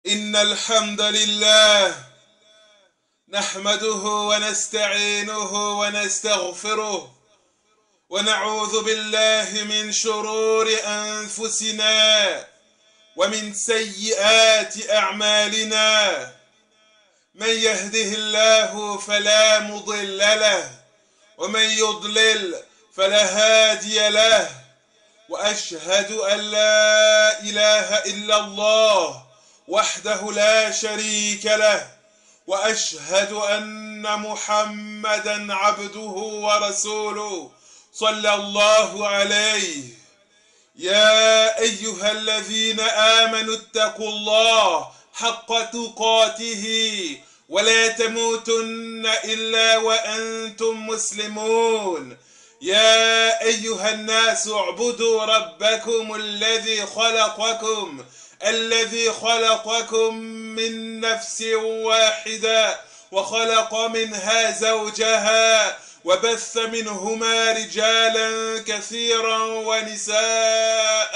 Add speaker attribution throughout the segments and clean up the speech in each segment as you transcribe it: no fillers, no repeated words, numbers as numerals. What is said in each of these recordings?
Speaker 1: إن الحمد لله نحمده ونستعينه ونستغفره ونعوذ بالله من شرور أنفسنا ومن سيئات أعمالنا. من يهده الله فلا مضل له ومن يضلل فلا هادي له، وأشهد أن لا إله إلا الله وحده لا شريك له، وأشهد أن محمدا عبده ورسوله صلى الله عليه. يا أيها الذين آمنوا اتقوا الله حق تقاته ولا تموتن إلا وأنتم مسلمون. يا أيها الناس اعبدوا ربكم الذي خلقكم من نفس واحدة وخلق منها زوجها وبث منهما رجالا كثيرا ونساء،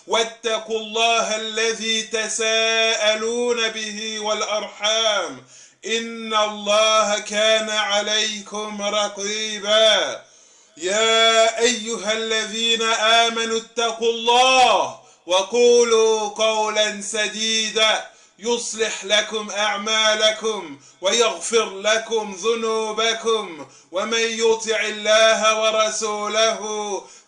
Speaker 1: واتقوا الله الذي تساءلون به والأرحام إن الله كان عليكم رقيبا. يا أيها الذين آمنوا اتقوا الله وقولوا قولا سديدا يصلح لكم أعمالكم ويغفر لكم ذنوبكم، ومن يطع الله ورسوله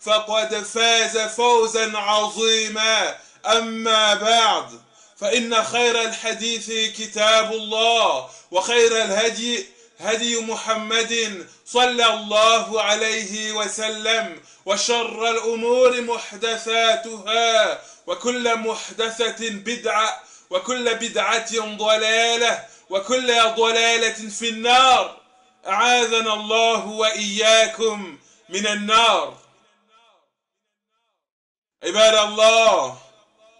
Speaker 1: فقد فاز فوزا عظيما. أما بعد، فإن خير الحديث كتاب الله، وخير الهدي هدي محمد صلى الله عليه وسلم، وشر الأمور محدثاتها، وكل محدثة بدعة، وكل بدعة ضلالة، وكل ضلالة في النار. أعاذنا الله وإياكم من النار. عباد الله،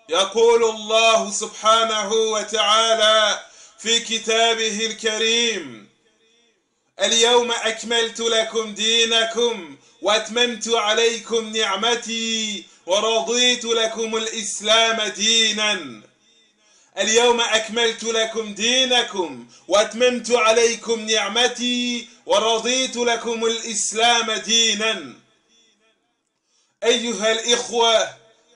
Speaker 1: يقول الله سبحانه وتعالى في كتابه الكريم: اليوم أكملت لكم دينكم وأتممت عليكم نعمتي ورضيت لكم الإسلام دينا. اليوم أكملت لكم دينكم وأتممت عليكم نعمتي ورضيت لكم الإسلام دينا. أيها الإخوة،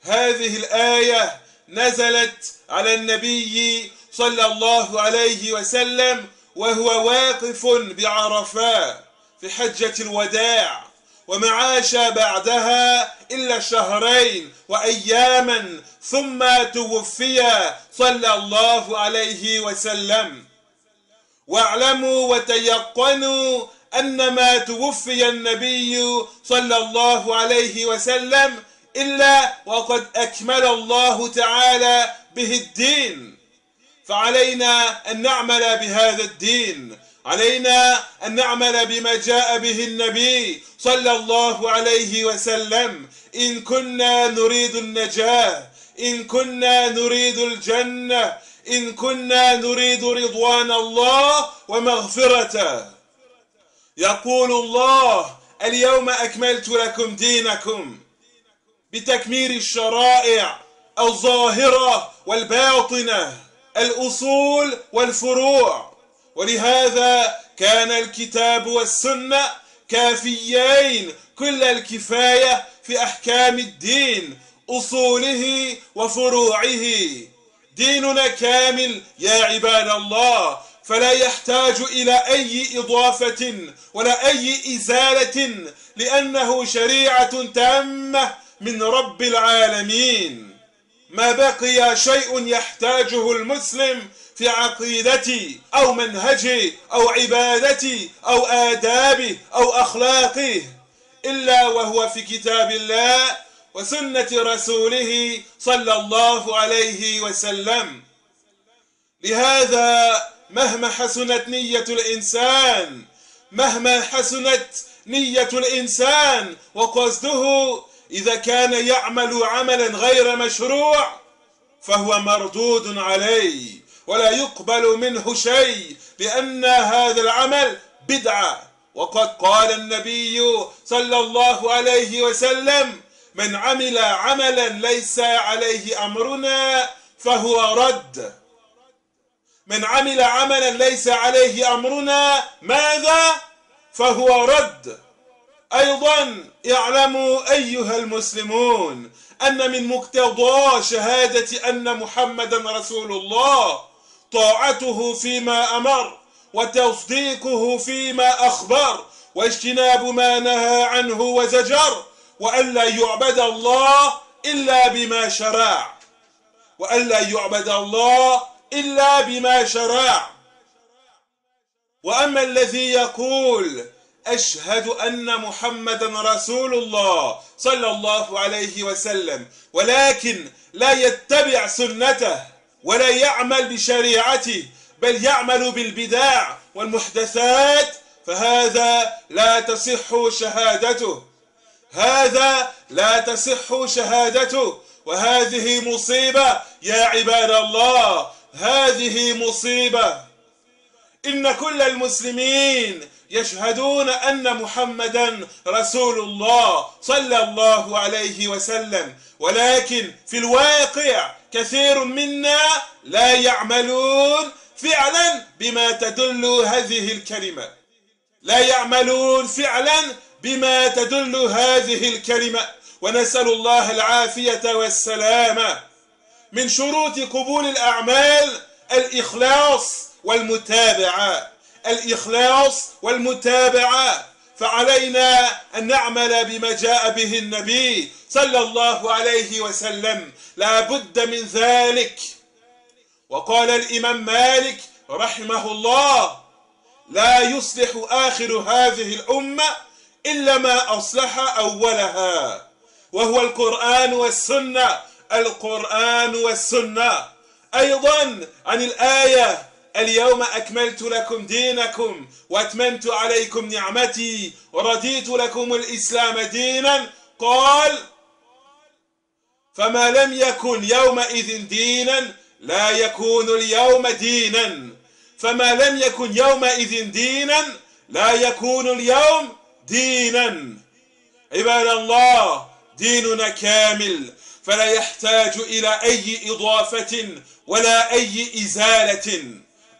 Speaker 1: هذه الآية نزلت على النبي صلى الله عليه وسلم وهو واقف بعرفات في حجة الوداع، وما عاش بعدها إلا شهرين وأياما ثم توفي صلى الله عليه وسلم. واعلموا وتيقنوا أن ما توفي النبي صلى الله عليه وسلم إلا وقد أكمل الله تعالى به الدين، فعلينا أن نعمل بهذا الدين، علينا أن نعمل بما جاء به النبي صلى الله عليه وسلم. إن كنا نريد النجاة، إن كنا نريد الجنة، إن كنا نريد رضوان الله ومغفرته. يقول الله: اليوم أكملت لكم دينكم، بتكميل الشرائع الظاهرة والباطنة، الأصول والفروع. ولهذا كان الكتاب والسنة كافيين كل الكفاية في أحكام الدين، أصوله وفروعه. ديننا كامل يا عباد الله، فلا يحتاج إلى أي إضافة ولا أي إزالة، لأنه شريعة تامة من رب العالمين. ما بقي شيء يحتاجه المسلم في عقيدته أو منهجه أو عبادته أو آدابه أو أخلاقه إلا وهو في كتاب الله وسنة رسوله صلى الله عليه وسلم. لهذا مهما حسنت نية الإنسان وقصده، إذا كان يعمل عملا غير مشروع فهو مردود عليه ولا يقبل منه شيء، لأن هذا العمل بدعة. وقد قال النبي صلى الله عليه وسلم: من عمل عملا ليس عليه أمرنا فهو رد. من عمل عملا ليس عليه أمرنا ماذا؟ فهو رد. أيضا اعلموا أيها المسلمون أن من مقتضى شهادة أن محمدا رسول الله طاعته فيما أمر وتصديقه فيما أخبر واجتناب ما نهى عنه وزجر، وألا يعبد الله إلا بما شرع، وألا يعبد الله إلا بما شرع. وأما الذي يقول أشهد أن محمدا رسول الله صلى الله عليه وسلم ولكن لا يتبع سنته ولا يعمل بشريعته بل يعمل بالبدع والمحدثات، فهذا لا تصح شهادته، هذا لا تصح شهادته. وهذه مصيبة يا عباد الله، هذه مصيبة. إن كل المسلمين يشهدون أن محمدا رسول الله صلى الله عليه وسلم، ولكن في الواقع كثير منا لا يعملون فعلا بما تدل هذه الكلمة، لا يعملون فعلا بما تدل هذه الكلمة، ونسأل الله العافية والسلامة. من شروط قبول الأعمال الإخلاص والمتابعة، الإخلاص والمتابعة، فعلينا أن نعمل بما جاء به النبي صلى الله عليه وسلم، لا بد من ذلك. وقال الإمام مالك رحمه الله: لا يصلح آخر هذه الأمة إلا ما أصلح أولها، وهو القرآن والسنة، القرآن والسنة. أيضا عن الآية: اليوم أكملت لكم دينكم وأتممت عليكم نعمتي ورضيت لكم الإسلام دينا، قال: فما لم يكن يومئذ دينا لا يكون اليوم دينا، فما لم يكن يومئذ دينا لا يكون اليوم دينا. عباد الله، ديننا كامل فلا يحتاج إلى أي إضافة ولا أي إزالة.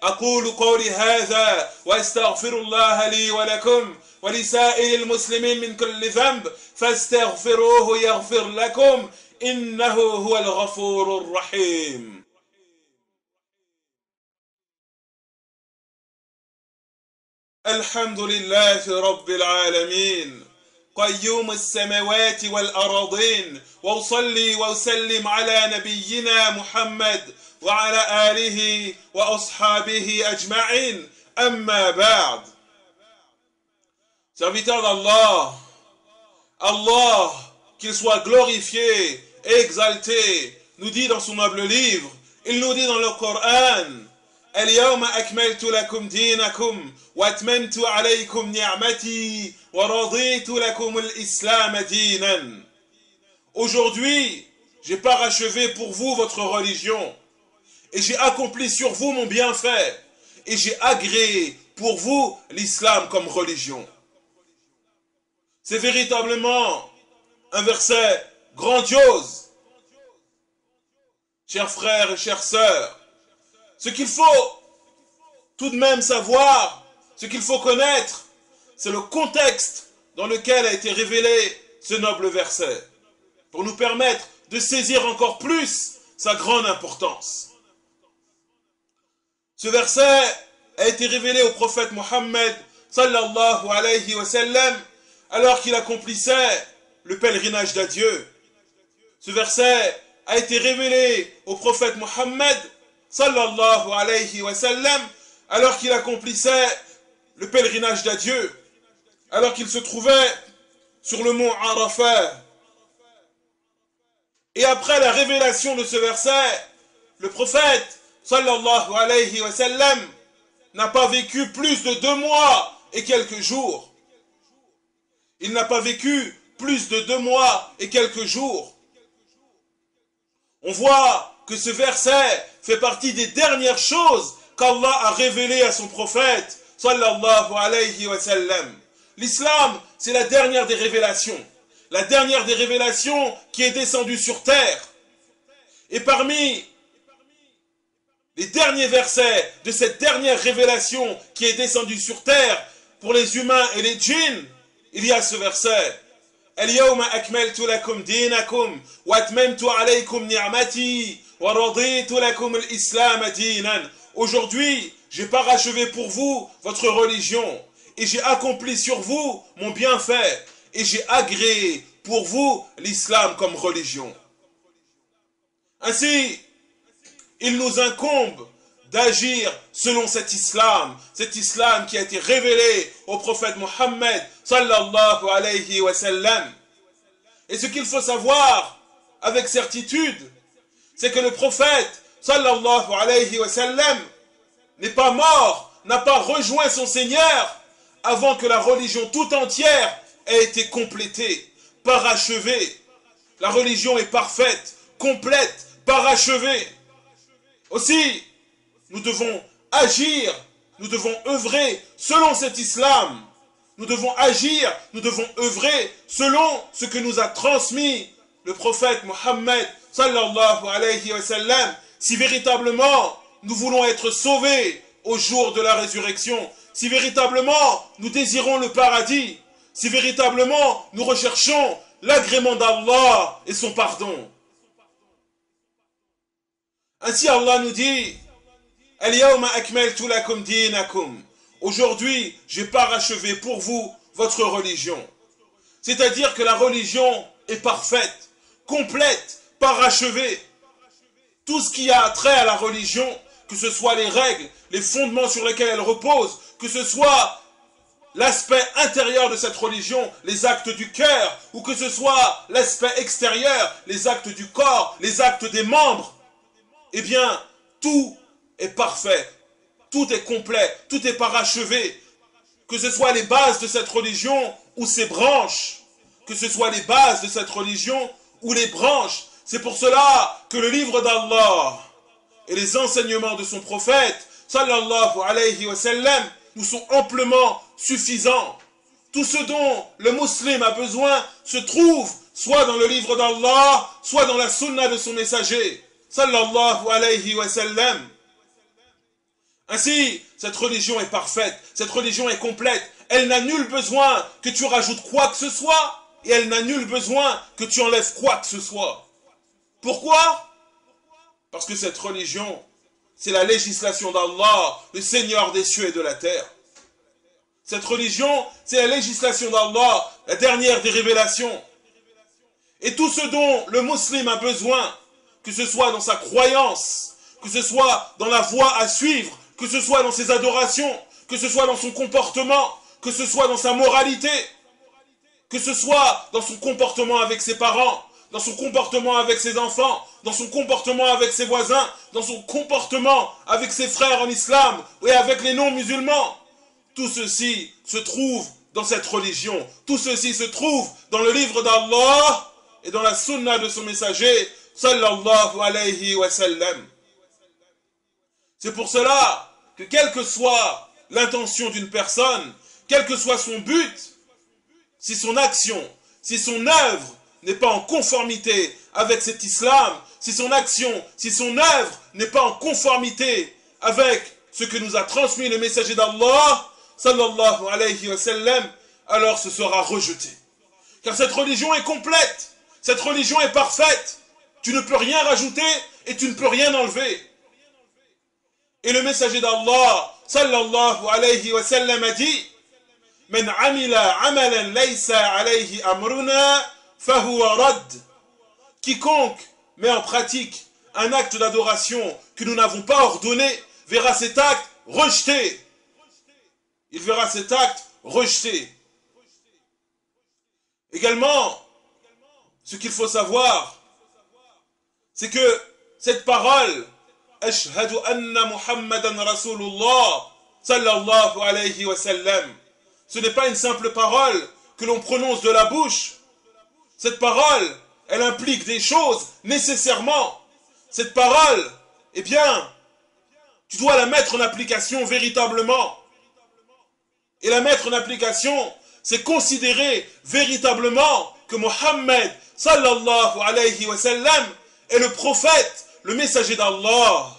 Speaker 1: أقول قولي هذا وأستغفر الله لي ولكم ولسائر المسلمين من كل ذنب، فاستغفروه يغفر لكم، إنه هو الغفور الرحيم. الحمد لله رب العالمين قيوم السماوات والأراضين، وأصلي وأسلم على نبينا محمد وعلى آله وأصحابه أجمعين. أما بعد. Serviteurs d'Allah, Allah, qu'il soit glorifié et exalté, nous dit dans son noble livre, il nous dit dans le Coran: اليوم أكملت لكم دينكم وأتممت عليكم نعمتي ورضيت لكم الإسلام دينا. Aujourd'hui, j'ai parachevé pour vous votre religion et j'ai accompli sur vous mon bienfait et j'ai agréé pour vous l'islam comme religion. C'est véritablement un verset grandiose. Chers frères et chères sœurs, ce qu'il faut tout de même savoir, ce qu'il faut connaître, c'est le contexte dans lequel a été révélé ce noble verset, pour nous permettre de saisir encore plus sa grande importance. Ce verset a été révélé au prophète Mohammed sallallahu alayhi wa sallam alors qu'il accomplissait le pèlerinage d'adieu. Ce verset a été révélé au prophète Mohammed sallallahu alayhi wa sallam alors qu'il accomplissait le pèlerinage d'adieu, alors qu'il se trouvait sur le mont Arafat. Et après la révélation de ce verset, le prophète sallallahu alayhi wa sallam n'a pas vécu plus de 2 mois et quelques jours. Il n'a pas vécu plus de 2 mois et quelques jours. On voit que ce verset fait partie des dernières choses qu'Allah a révélées à son prophète sallallahu alayhi wa sallam. L'islam, c'est la dernière des révélations. La dernière des révélations qui est descendue sur terre. Et parmi les derniers versets de cette dernière révélation qui est descendue sur terre pour les humains et les djinns, il y a ce verset. اليوم أكملت لكم دينكم وأتممت عليكم نعمتي ورضيت لكم الإسلام دينا. Aujourd'hui, j'ai parachevé pour vous votre religion et j'ai accompli sur vous mon bienfait et j'ai agréé pour vous l'islam comme religion. Ainsi, il nous incombe d'agir selon cet islam qui a été révélé au prophète Mohammed sallallahu alayhi wa sallam. Et ce qu'il faut savoir avec certitude, c'est que le prophète sallallahu alayhi wa sallam n'est pas mort, n'a pas rejoint son Seigneur avant que la religion tout entière ait été complétée, parachevée. La religion est parfaite, complète, parachevée. Aussi, nous devons agir, nous devons œuvrer selon cet islam. Nous devons agir, nous devons œuvrer selon ce que nous a transmis le prophète Mohammed sallallahu alayhi wa sallam. Si véritablement nous voulons être sauvés au jour de la résurrection, si véritablement nous désirons le paradis, si véritablement nous recherchons l'agrément d'Allah et son pardon. Ainsi Allah nous dit, Al-yawma akmaltu lakum dinakum. Aujourd'hui, j'ai parachevé pour vous votre religion. C'est-à-dire que la religion est parfaite, complète, parachevée. Tout ce qui a trait à la religion, que ce soit les règles, les fondements sur lesquels elle repose, que ce soit l'aspect intérieur de cette religion, les actes du cœur, ou que ce soit l'aspect extérieur, les actes du corps, les actes des membres, eh bien, tout est parfait, tout est complet, tout est parachevé. Que ce soit les bases de cette religion ou ses branches, que ce soit les bases de cette religion ou les branches. C'est pour cela que le livre d'Allah et les enseignements de son prophète, sallallahu alayhi wa sallam, nous sont amplement suffisants. Tout ce dont le musulman a besoin se trouve soit dans le livre d'Allah, soit dans la sunna de son messager, sallallahu alayhi wa sallam. Ainsi, cette religion est parfaite, cette religion est complète. Elle n'a nul besoin que tu rajoutes quoi que ce soit, et elle n'a nul besoin que tu enlèves quoi que ce soit. Pourquoi? Parce que cette religion, c'est la législation d'Allah, le Seigneur des cieux et de la terre. Cette religion, c'est la législation d'Allah, la dernière des révélations. Et tout ce dont le musulman a besoin, que ce soit dans sa croyance, que ce soit dans la voie à suivre, que ce soit dans ses adorations, que ce soit dans son comportement, que ce soit dans sa moralité, que ce soit dans son comportement avec ses parents, dans son comportement avec ses enfants, dans son comportement avec ses voisins, dans son comportement avec ses frères en islam et avec les non-musulmans. Tout ceci se trouve dans cette religion. Tout ceci se trouve dans le livre d'Allah et dans la sunna de son messager, sallallahu alayhi wa sallam. C'est pour cela que quelle que soit l'intention d'une personne, quel que soit son but, si son action, si son œuvre n'est pas en conformité avec cet islam, si son action, si son œuvre n'est pas en conformité avec ce que nous a transmis le messager d'Allah, sallallahu alayhi wa sallam, alors ce sera rejeté. Car cette religion est complète, cette religion est parfaite, tu ne peux rien rajouter et tu ne peux rien enlever. Et le messager d'Allah, sallallahu alayhi wa sallam, a dit, Men amila amalan laysa alayhi amruna fahuwa rad. Quiconque met en pratique un acte d'adoration que nous n'avons pas ordonné verra cet acte rejeté. Il verra cet acte rejeté. Également, ce qu'il faut savoir, c'est que cette parole, Ashhadu anna Muhammadan Rasulullah, sallallahu alayhi wa sallam, ce n'est pas une simple parole que l'on prononce de la bouche. Cette parole, elle implique des choses nécessairement. Cette parole, eh bien, tu dois la mettre en application véritablement. Et la mettre en application, c'est considérer véritablement que Mohammed, sallallahu alayhi wa sallam, est le prophète, le messager d'Allah.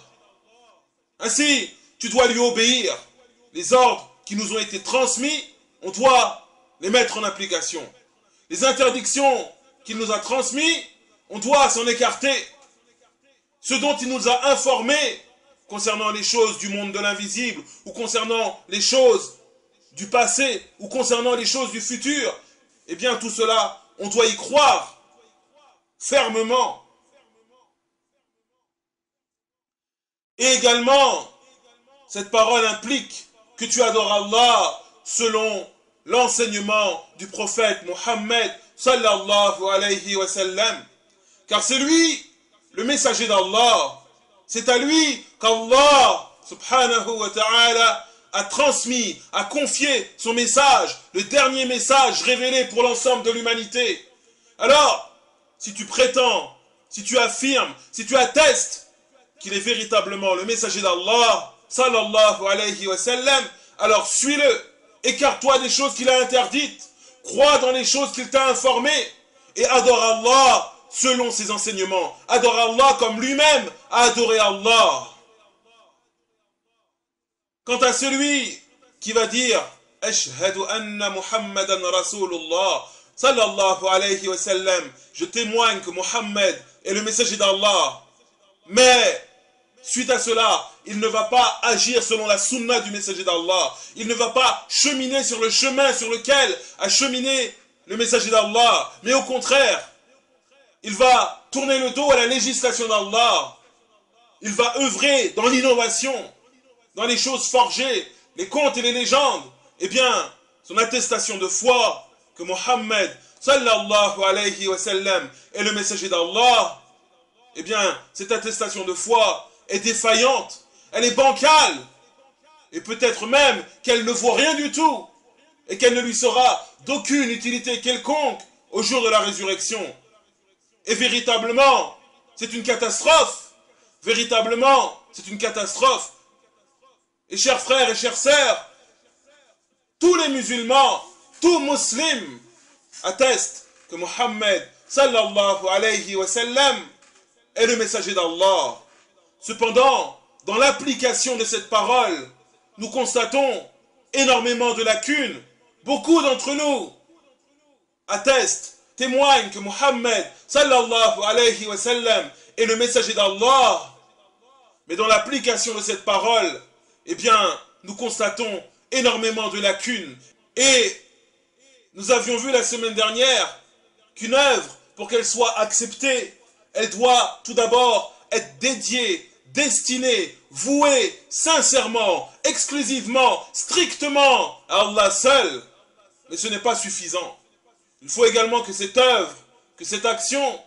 Speaker 1: Ainsi, tu dois lui obéir. Les ordres qui nous ont été transmis, on doit les mettre en application. Les interdictions qu'il nous a transmises, on doit s'en écarter. Ce dont il nous a informés concernant les choses du monde de l'invisible, ou concernant les choses du passé, ou concernant les choses du futur, eh bien tout cela, on doit y croire fermement. Et également, cette parole implique que tu adores Allah selon l'enseignement du prophète Mohammed sallallahu alayhi wa sallam. Car c'est lui, le messager d'Allah. C'est à lui qu'Allah subhanahu wa ta'ala a transmis, a confié son message, le dernier message révélé pour l'ensemble de l'humanité. Alors, si tu prétends, si tu affirmes, si tu attestes qu'il est véritablement le messager d'Allah sallallahu alayhi wa sallam, alors suis-le, écarte-toi des choses qu'il a interdites, crois dans les choses qu'il t'a informées et adore Allah selon ses enseignements. Adore Allah comme lui-même a adoré Allah. Quant à celui qui va dire « Ashhadu anna Muhammadan Rasulullah » sallallahu alayhi wa sallam, je témoigne que Muhammad est le messager d'Allah. Mais, suite à cela, il ne va pas agir selon la sunna du messager d'Allah. Il ne va pas cheminer sur le chemin sur lequel a cheminé le messager d'Allah. Mais au contraire, il va tourner le dos à la législation d'Allah. Il va œuvrer dans l'innovation, dans les choses forgées, les contes et les légendes. Eh bien, son attestation de foi que Mohammed sallallahu alayhi wa sallam est le messager d'Allah, eh bien, cette attestation de foi est défaillante, elle est bancale, et peut-être même qu'elle ne vaut rien du tout, et qu'elle ne lui sera d'aucune utilité quelconque au jour de la résurrection. Et véritablement, c'est une catastrophe. Véritablement, c'est une catastrophe. Et chers frères et chères sœurs, tous les musulmans, tous musulmans attestent que Mohammed sallallahu alayhi wa sallam est le messager d'Allah. Cependant, dans l'application de cette parole, nous constatons énormément de lacunes. Beaucoup d'entre nous attestent, témoignent que Mohammed sallallahu alayhi wa sallam est le messager d'Allah. Mais dans l'application de cette parole, eh bien, nous constatons énormément de lacunes. Et nous avions vu la semaine dernière qu'une œuvre, pour qu'elle soit acceptée, elle doit tout d'abord être dédiée, destinée, vouée, sincèrement, exclusivement, strictement à Allah seul. Mais ce n'est pas suffisant. Il faut également que cette œuvre, que cette action,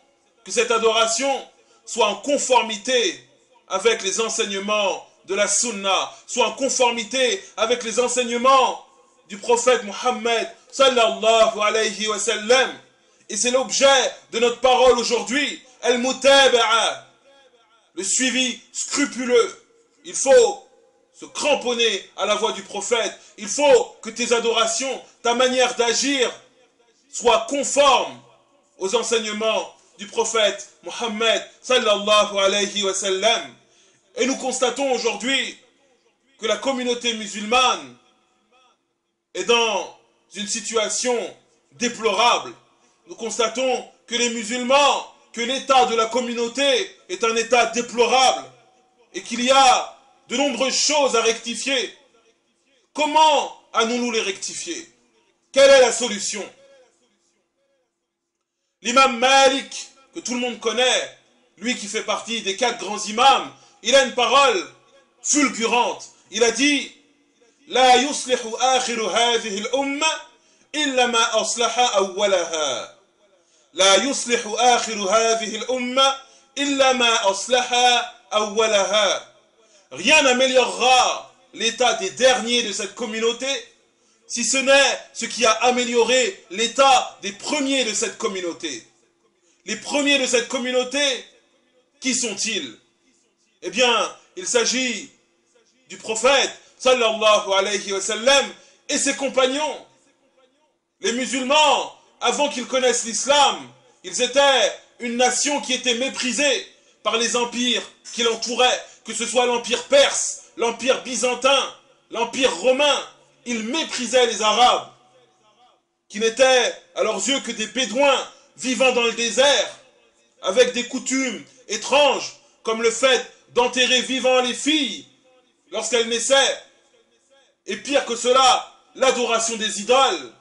Speaker 1: que cette adoration soit en conformité avec les enseignements de la sunna, soit en conformité avec les enseignements du prophète Mohammed sallallahu alayhi wa sallam. Et c'est l'objet de notre parole aujourd'hui, al-mutaba'a, le suivi scrupuleux. Il faut se cramponner à la voix du prophète. Il faut que tes adorations, ta manière d'agir soit conforme aux enseignements du prophète Mohammed sallallahu alayhi wa sallam. Et nous constatons aujourd'hui que la communauté musulmane est dans une situation déplorable. Nous constatons que les musulmans, que l'état de la communauté est un état déplorable et qu'il y a de nombreuses choses à rectifier. Comment allons-nous les rectifier? Quelle est la solution? L'imam Malik, que tout le monde connaît, lui qui fait partie des 4 grands imams, il a une parole fulgurante. Il a dit La yuslihu akhiru hadhihi al-umma illa ma aslaha awwalaha. La yuslihu akhiru hadhihi al-umma illa ma aslaha awwalaha. Rien n'améliorera l'état des derniers de cette communauté si ce n'est ce qui a amélioré l'état des premiers de cette communauté. Les premiers de cette communauté, qui sont-ils? Eh bien, il s'agit du prophète sallallahu alayhi wa sallam et ses compagnons. Les musulmans, avant qu'ils connaissent l'islam, ils étaient une nation qui était méprisée par les empires qui l'entouraient. que ce soit l'Empire perse, l'Empire byzantin, l'Empire romain, ils méprisaient les Arabes, qui n'étaient à leurs yeux que des Bédouins vivant dans le désert, avec des coutumes étranges, comme le fait d'enterrer vivant les filles lorsqu'elles naissaient, et pire que cela, l'adoration des idoles.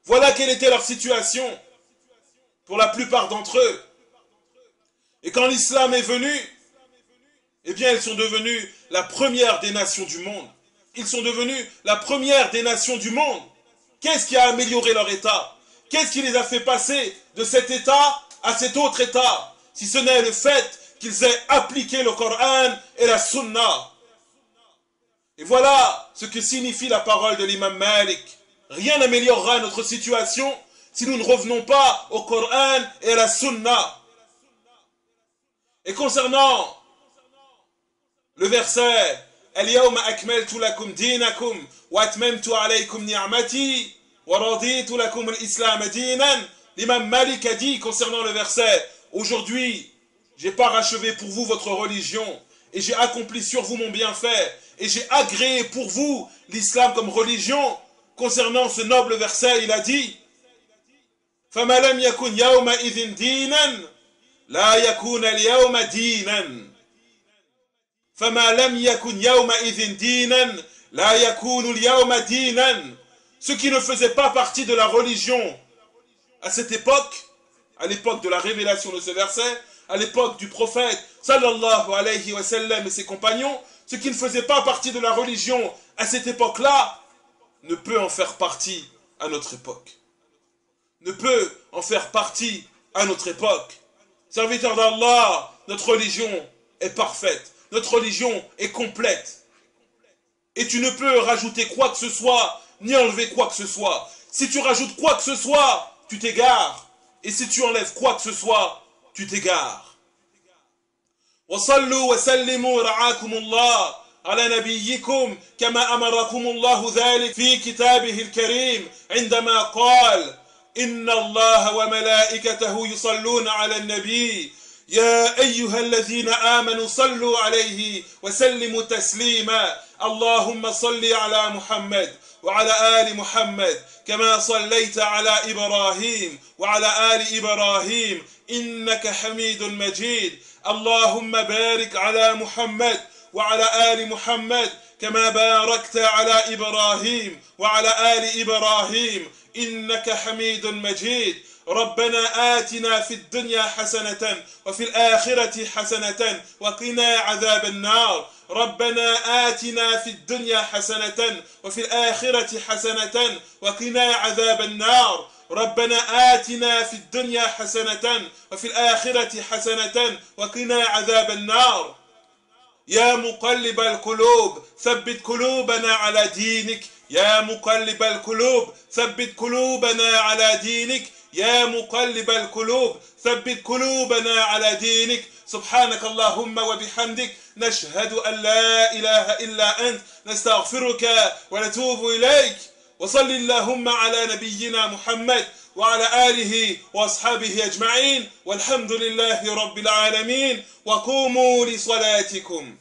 Speaker 1: Voilà quelle était leur situation pour la plupart d'entre eux. Et quand l'islam est venu, eh bien ils sont devenus la première des nations du monde. Ils sont devenus la première des nations du monde. Qu'est-ce qui a amélioré leur état? Qu'est-ce qui les a fait passer de cet état à cet autre état? Si ce n'est le fait qu'ils aient appliqué le Coran et la Sunna. Et voilà ce que signifie la parole de l'imam Malik. Rien n'améliorera notre situation si nous ne revenons pas au Coran et à la Sunna. Et concernant le verset Al-yawma akmaltu lakum dinakum wa atmamtu alaykum ni'mati wa raditu lakum al-islam dinan, l'imam Malik a dit concernant le verset: aujourd'hui, j'ai parachevé pour vous votre religion et j'ai accompli sur vous mon bienfait et j'ai agréé pour vous l'islam comme religion. Concernant ce noble verset, il a dit: فَمَا لَمْ يَكُنْ يَوْمَئِذٍ دِينًا لَا يَكُونَ الْيَوْمَ دِينًا فَمَا لَمْ يَكُنْ يَوْمَئِذٍ دِينًا لَا يَكُونُ الْيَوْمَ دِينًا. Ce qui ne faisait pas partie de la religion à cette époque, à l'époque de la révélation de ce verset, à l'époque du prophète sallallahu alayhi wa sallam et ses compagnons, ce qui ne faisait pas partie de la religion à cette époque-là ne peut en faire partie à notre époque. Ne peut en faire partie à notre époque. Serviteur d'Allah, notre religion est parfaite. Notre religion est complète. Et tu ne peux rajouter quoi que ce soit, ni enlever quoi que ce soit. Si tu rajoutes quoi que ce soit, tu t'égares. Et si tu enlèves quoi que ce soit, tu t'égares. وصلوا وسلموا رعاكم الله على نبيكم كما أمركم الله ذلك في كتابه الكريم عندما قال: إن الله وملائكته يصلون على النبي يا أيها الذين آمنوا صلوا عليه وسلموا تسليما اللهم صل على محمد وعلى آل محمد كما صليت على إبراهيم وعلى آل إبراهيم إنك حميد مجيد اللهم بارك على محمد وعلى آل محمد كما باركت على إبراهيم وعلى آل إبراهيم إنك حميد مجيد ربنا آتنا في الدنيا حسنة وفي الآخرة حسنة وقنا عذاب النار ربنا آتنا في الدنيا حسنة وفي الآخرة حسنة وقنا عذاب النار ربنا آتنا في الدنيا حسنة وفي الآخرة حسنة وقنا عذاب النار يا مقلب القلوب ثبت قلوبنا على دينك يا مقلب القلوب ثبت قلوبنا على دينك يا مقلب القلوب ثبت قلوبنا على دينك سبحانك اللهم وبحمدك نشهد أن لا إله إلا أنت نستغفرك ونتوب إليك وصل اللهم على نبينا محمد وعلى آله وأصحابه أجمعين والحمد لله رب العالمين وقوموا لصلاتكم.